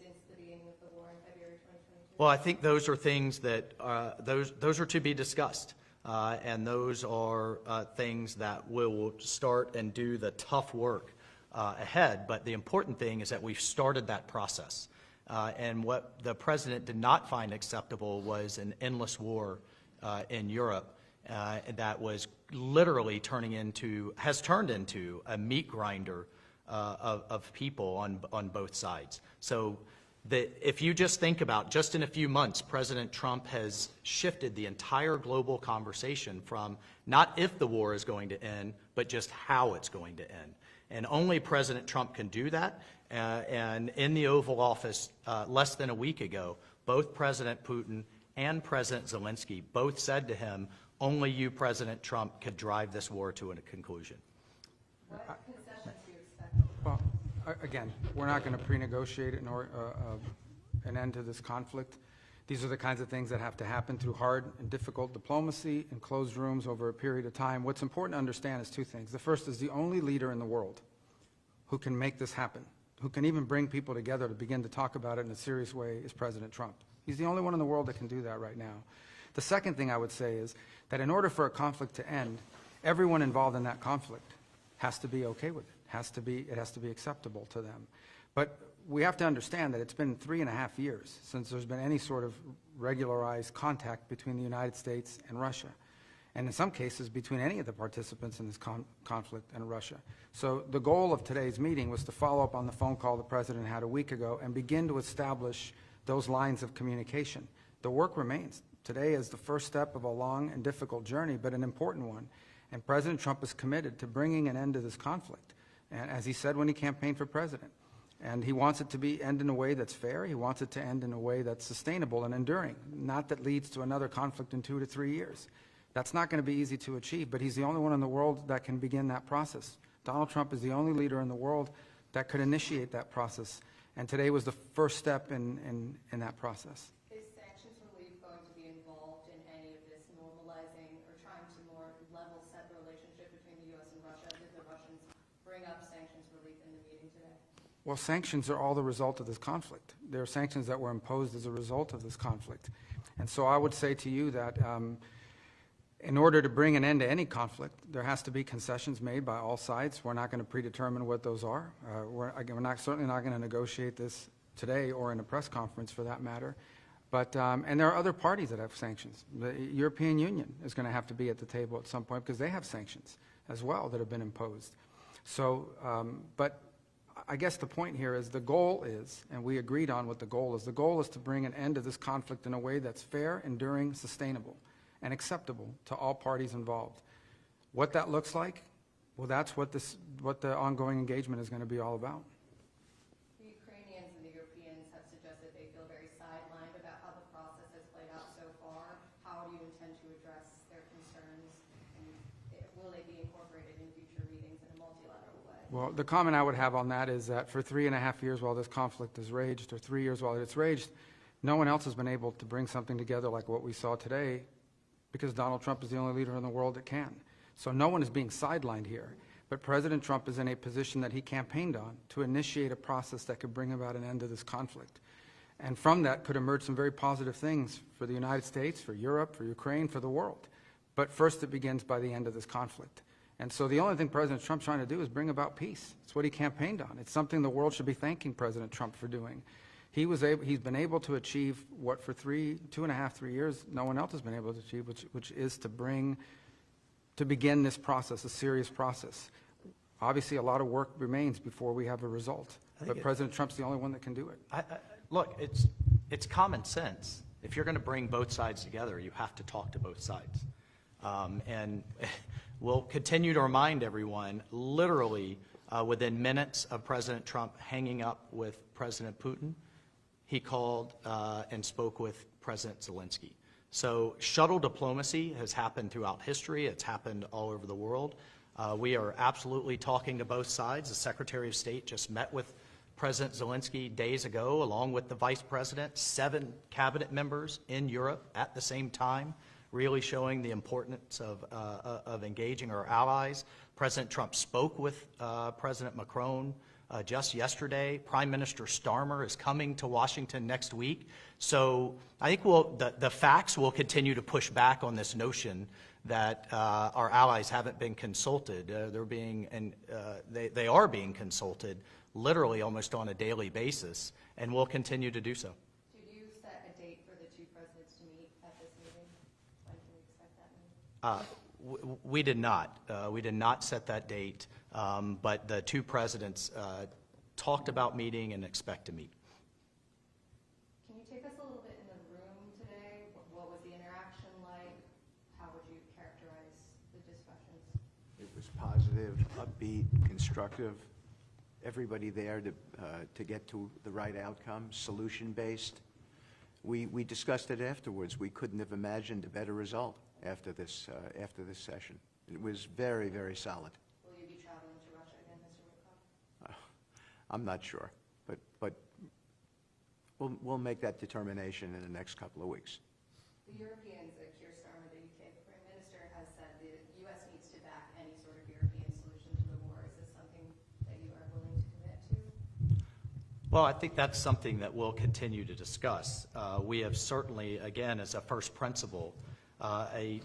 since the beginning of the war in February 2022? Well, I think those are things that those are to be discussed, and those are things that will start and do the tough work ahead. But the important thing is that we've started that process, and what the president did not find acceptable was an endless war in Europe that was literally has turned into a meat grinder of people on both sides. So if you just think about, just in a few months, President Trump has shifted the entire global conversation from not if the war is going to end, but just how it's going to end. And only President Trump can do that. And in the Oval Office less than a week ago, both President Putin and President Zelensky both said to him, only you, President Trump, could drive this war to a conclusion. What concessions do you expect? Well, again, we're not going to pre-negotiate an end to this conflict. These are the kinds of things that have to happen through hard and difficult diplomacy in closed rooms over a period of time. What's important to understand is two things. The first is the only leader in the world who can make this happen, who can even bring people together to begin to talk about it in a serious way, is President Trump. He's the only one in the world that can do that right now. The second thing I would say is that in order for a conflict to end, everyone involved in that conflict has to be okay with it. It has to be acceptable to them. But we have to understand that it's been 3.5 years since there's been any sort of regularized contact between the United States and Russia, and in some cases between any of the participants in this conflict and Russia. So the goal of today's meeting was to follow up on the phone call the President had a week ago and begin to establish those lines of communication. The work remains. Today is the first step of a long and difficult journey, but an important one. And President Trump is committed to bringing an end to this conflict, and as he said when he campaigned for president. And he wants it to end in a way that's fair. He wants it to end in a way that's sustainable and enduring, not that leads to another conflict in 2 to 3 years. That's not going to be easy to achieve, but he's the only one in the world that can begin that process. Donald Trump is the only leader in the world that could initiate that process, and today was the first step in that process. Is sanctions relief going to be involved in any of this normalizing or trying to more level set the relationship between the U.S. and Russia? Did the Russians bring up sanctions relief in the meeting today? Well, sanctions are all the result of this conflict. There are sanctions that were imposed as a result of this conflict. And so I would say to you that in order to bring an end to any conflict, there has to be concessions made by all sides. We're not going to predetermine what those are. We're certainly not going to negotiate this today or in a press conference for that matter. But, and there are other parties that have sanctions. The European Union is going to have to be at the table at some point because they have sanctions as well that have been imposed. So, but I guess the point here is the goal is, and we agreed on what the goal is to bring an end to this conflict in a way that's fair, enduring, sustainable, and acceptable to all parties involved. What that looks like, well, that's what the ongoing engagement is going to be all about. The Ukrainians and the Europeans have suggested they feel very sidelined about how the process has played out so far. How do you intend to address their concerns, and will they be incorporated in future meetings in a multilateral way? Well, the comment I would have on that is that for 3.5 years while this conflict has raged, or 3 years while it's raged, no one else has been able to bring something together like what we saw today, because Donald Trump is the only leader in the world that can. So no one is being sidelined here. But President Trump is in a position that he campaigned on to initiate a process that could bring about an end to this conflict. And from that could emerge some very positive things for the United States, for Europe, for Ukraine, for the world. But first it begins by the end of this conflict. And so the only thing President Trump's trying to do is bring about peace. It's what he campaigned on. It's something the world should be thanking President Trump for doing. He's been able to achieve what for 2.5, 3 years, no one else has been able to achieve, which is to begin this process, a serious process. Obviously, a lot of work remains before we have a result, but President Trump's the only one that can do it. Look, it's common sense. If you're going to bring both sides together, you have to talk to both sides. And we'll continue to remind everyone, literally within minutes of President Trump hanging up with President Putin, he called and spoke with President Zelensky. So shuttle diplomacy has happened throughout history. It's happened all over the world. We are absolutely talking to both sides. The Secretary of State just met with President Zelensky days ago, along with the Vice President, 7 cabinet members in Europe at the same time, really showing the importance of engaging our allies. President Trump spoke with President Macron just yesterday. Prime Minister Starmer is coming to Washington next week. So I think the facts will continue to push back on this notion that our allies haven't been consulted. They are being consulted literally almost on a daily basis, and will continue to do so. Did you set a date for the two presidents to meet at this meeting? When can we expect that meeting? We did not. We did not set that date, but the two presidents talked about meeting and expect to meet. Can you take us a little bit in the room today? What was the interaction like? How would you characterize the discussions? It was positive, upbeat, constructive. Everybody there to get to the right outcome, solution-based. We discussed it afterwards. We couldn't have imagined a better result after this session. It was very, very solid. Will you be traveling to Russia again, Mr. Witkoff? I'm not sure, but we'll make that determination in the next couple of weeks. The Europeans, Keir Starmer, the UK Prime Minister, has said the U.S. needs to back any sort of European solution to the war. Is this something that you are willing to commit to? Well, I think that's something that we'll continue to discuss. We have certainly, again, as a first principle, a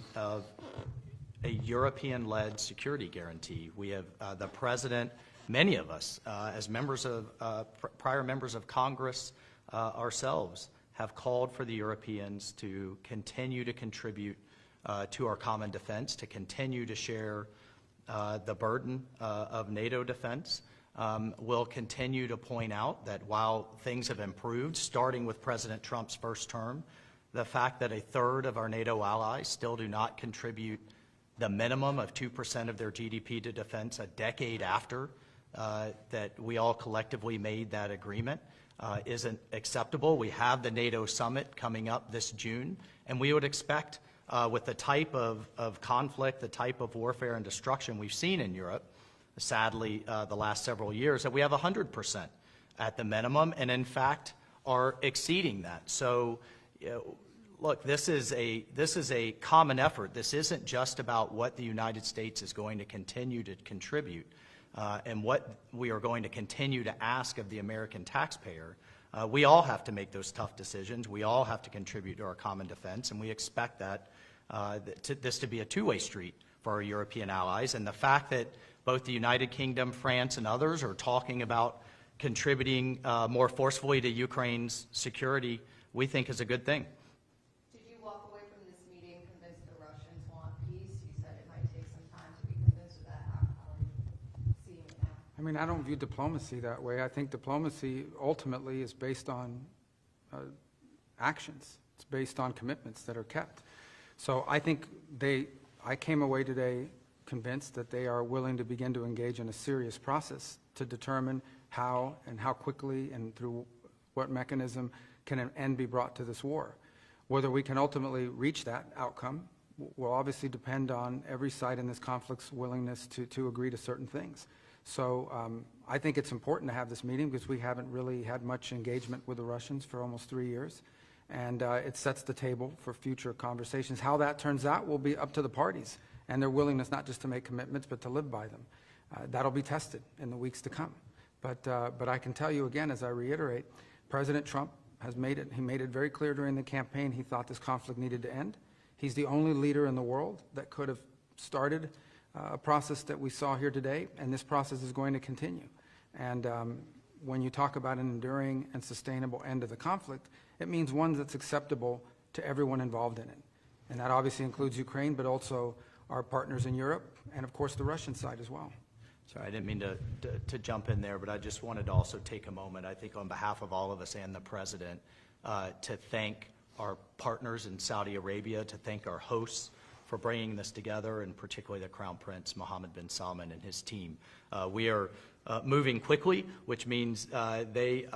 European-led security guarantee. We have the President, many of us, as members of prior members of Congress ourselves, have called for the Europeans to continue to contribute to our common defense, to continue to share the burden of NATO defense. We'll continue to point out that while things have improved, starting with President Trump's first term, the fact that a third of our NATO allies still do not contribute the minimum of 2% of their GDP to defense a decade after that we all collectively made that agreement isn't acceptable. We have the NATO summit coming up this June, and we would expect with the type of conflict, the type of warfare and destruction we've seen in Europe, sadly, the last several years, that we have 100% at the minimum, and in fact are exceeding that. So, look, this is a common effort. This isn't just about what the United States is going to continue to contribute and what we are going to continue to ask of the American taxpayer. We all have to make those tough decisions. We all have to contribute to our common defense, and we expect that this to be a two-way street for our European allies. And the fact that both the United Kingdom, France, and others are talking about contributing more forcefully to Ukraine's security, we think is a good thing. Did you walk away from this meeting convinced the Russians want peace? You said it might take some time to be convinced of that. How are you seeing it now? I mean, I don't view diplomacy that way. I think diplomacy ultimately is based on actions. It's based on commitments that are kept. So I think I came away today convinced that they are willing to begin to engage in a serious process to determine how and how quickly and through what mechanism can an end be brought to this war. Whether we can ultimately reach that outcome will obviously depend on every side in this conflict's willingness to agree to certain things. So I think it's important to have this meeting because we haven't really had much engagement with the Russians for almost 3 years. And it sets the table for future conversations. How that turns out will be up to the parties and their willingness not just to make commitments but to live by them. That'll be tested in the weeks to come. But I can tell you again, as I reiterate, President Trump has made it very clear during the campaign he thought this conflict needed to end. He's the only leader in the world that could have started a process that we saw here today, and this process is going to continue. And when you talk about an enduring and sustainable end of the conflict, it means one that's acceptable to everyone involved in it. And that obviously includes Ukraine, but also our partners in Europe, and of course the Russian side as well. Sorry, I didn't mean to jump in there, but I just wanted to also take a moment, I think on behalf of all of us and the President, to thank our partners in Saudi Arabia, to thank our hosts for bringing this together, and particularly the Crown Prince Mohammed bin Salman and his team. We are moving quickly, which means they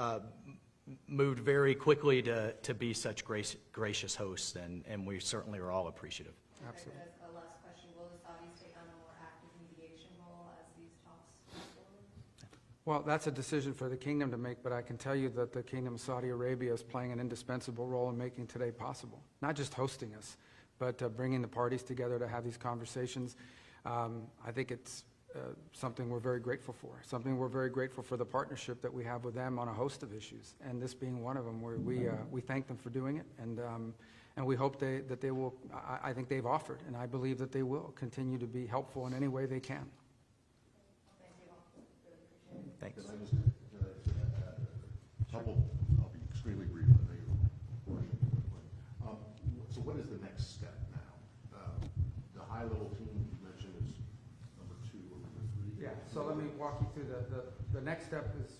moved very quickly to be such gracious hosts, and we certainly are all appreciative. Absolutely. As a last question, will the Saudis take on a more active mediation role as these talks move forward? Well, that's a decision for the kingdom to make, but I can tell you that the Kingdom of Saudi Arabia is playing an indispensable role in making today possible. Not just hosting us, but bringing the parties together to have these conversations. I think it's something we're very grateful for, something we're very grateful for the partnership that we have with them on a host of issues, and this being one of them, where we thank them for doing it, and we hope that they will, I think they've offered, and I believe that they will continue to be helpful in any way they can. Thank you all. Really appreciate it. Thanks. Can I just add a couple, I'll be extremely brief, I know you're rushing quickly. So what is the next step now? The high-level team you mentioned is number 2 or number 3? Yeah, so let me walk you through the next step is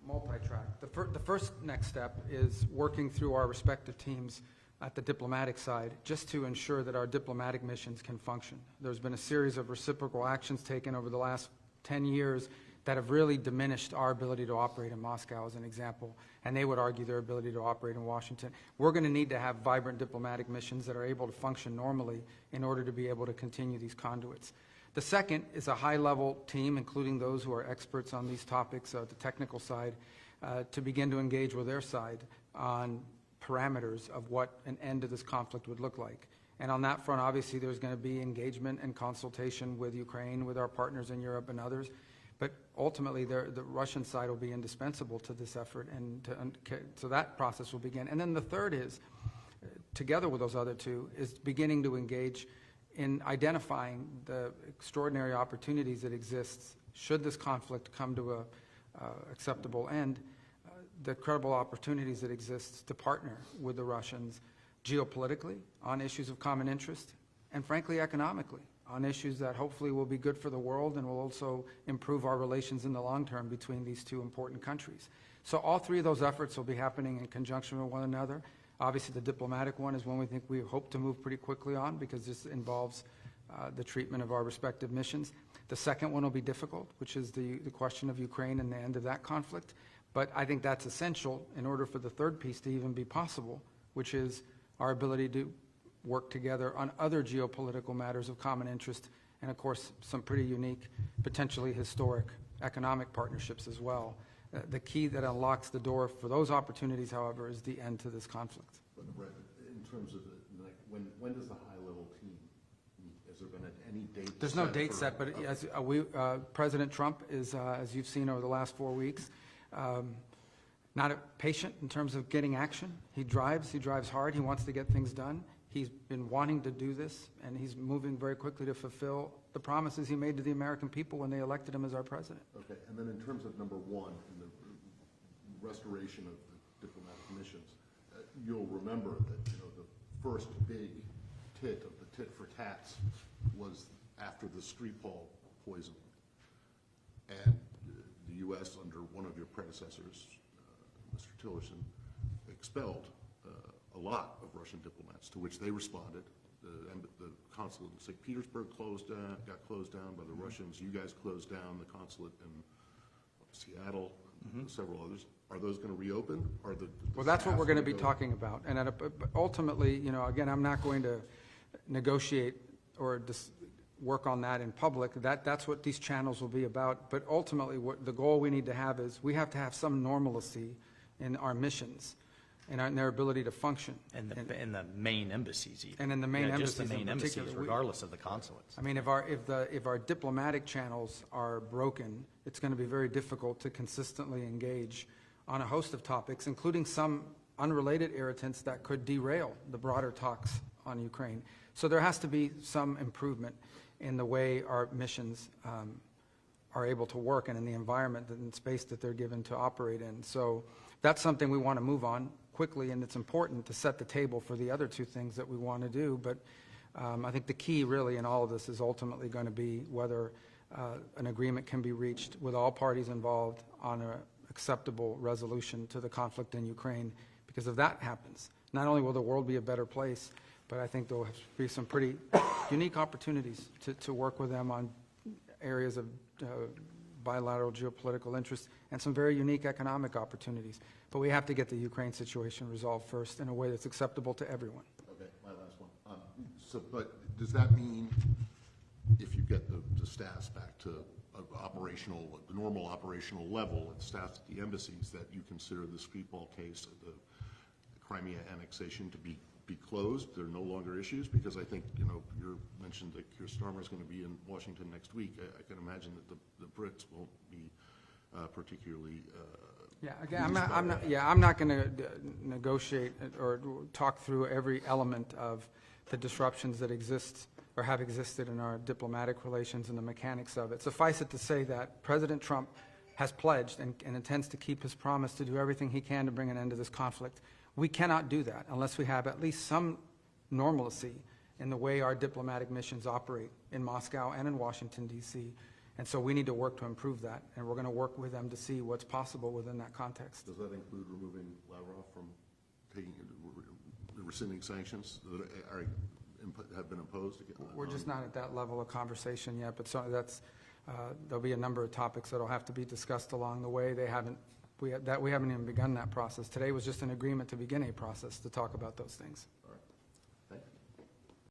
multi-track. The first next step is working through our respective teams at the diplomatic side, just to ensure that our diplomatic missions can function. There's been a series of reciprocal actions taken over the last 10 years that have really diminished our ability to operate in Moscow, as an example, and they would argue their ability to operate in Washington. We're going to need to have vibrant diplomatic missions that are able to function normally in order to be able to continue these conduits. The second is a high-level team, including those who are experts on these topics, the technical side, to begin to engage with their side on parameters of what an end to this conflict would look like. And on that front, obviously, there's going to be engagement and consultation with Ukraine, with our partners in Europe and others. But ultimately, the Russian side will be indispensable to this effort, and so that process will begin. And then the third is, together with those other two, is beginning to engage in identifying the extraordinary opportunities that exist should this conflict come to a acceptable end, the credible opportunities that exist to partner with the Russians geopolitically on issues of common interest, and frankly economically on issues that hopefully will be good for the world and will also improve our relations in the long term between these two important countries. So all three of those efforts will be happening in conjunction with one another. Obviously, the diplomatic one is one we hope to move pretty quickly on, because this involves the treatment of our respective missions. The second one will be difficult, which is the question of Ukraine and the end of that conflict. But I think that's essential in order for the third piece to even be possible, which is our ability to work together on other geopolitical matters of common interest, and of course, some pretty unique, potentially historic economic partnerships as well. The key that unlocks the door for those opportunities, however, is the end to this conflict. But Brett, in terms of when does the high-level team meet? Has there been any date? There's no date set, but as President Trump is, as you've seen over the last 4 weeks, not patient in terms of getting action. He drives hard. He wants to get things done. He's been wanting to do this, and he's moving very quickly to fulfill the promises he made to the American people when they elected him as our president. Okay, and then in terms of number 1, in the restoration of the diplomatic missions, you'll remember that the first big tit of the tit for tats was after the Skripal poisoning, and the U.S. under one of your predecessors, Mr. Tillerson, expelled a lot of Russian diplomats, to which they responded. The consulate in St. Petersburg got closed down by the Russians. You guys closed down the consulate in Seattle, and several others. Are those going to reopen? Well, that's what we're going to be talking about. And but ultimately, again, I'm not going to negotiate or work on that in public. That's what these channels will be about. But ultimately, what the goal we need to have is we have to have some normalcy in our missions and in their ability to function. And in the main embassies even. And in the main embassies just the main in embassies, particular. regardless of the consulates. I mean, if our diplomatic channels are broken, it's going to be very difficult to consistently engage on a host of topics, including some unrelated irritants that could derail the broader talks on Ukraine. So there has to be some improvement in the way our missions are able to work, and in the environment and space that they're given to operate in. So that's something we want to move on quickly, and it's important to set the table for the other two things that we want to do. But I think the key really in all of this is ultimately going to be whether an agreement can be reached with all parties involved on an acceptable resolution to the conflict in Ukraine. Because if that happens, not only will the world be a better place, but I think there will be some pretty unique opportunities to work with them on areas of bilateral geopolitical interest and some very unique economic opportunities. But we have to get the Ukraine situation resolved first in a way that's acceptable to everyone. Okay, my last one. But does that mean if you get the staffs back to the normal operational level and staffs at the embassies, that you consider the Skripal case, the Crimea annexation, to be be closed, there are no longer issues? Because I think, you know, you mentioned that Keir Starmer is going to be in Washington next week. I can imagine that the Brits won't be particularly Yeah, again, pleased by that. I'm not going to negotiate or talk through every element of the disruptions that exist or have existed in our diplomatic relations and the mechanics of it. Suffice it to say that President Trump has pledged and intends to keep his promise to do everything he can to bring an end to this conflict. We cannot do that unless we have at least some normalcy in the way our diplomatic missions operate in Moscow and in Washington, D.C. And so we need to work to improve that, and we're going to work with them to see what's possible within that context. Does that include removing Lavrov from rescinding sanctions that have been imposed? We're just not at that level of conversation yet, but so that's, there'll be a number of topics that'll have to be discussed along the way. We haven't even begun that process. Today was just an agreement to begin a process to talk about those things.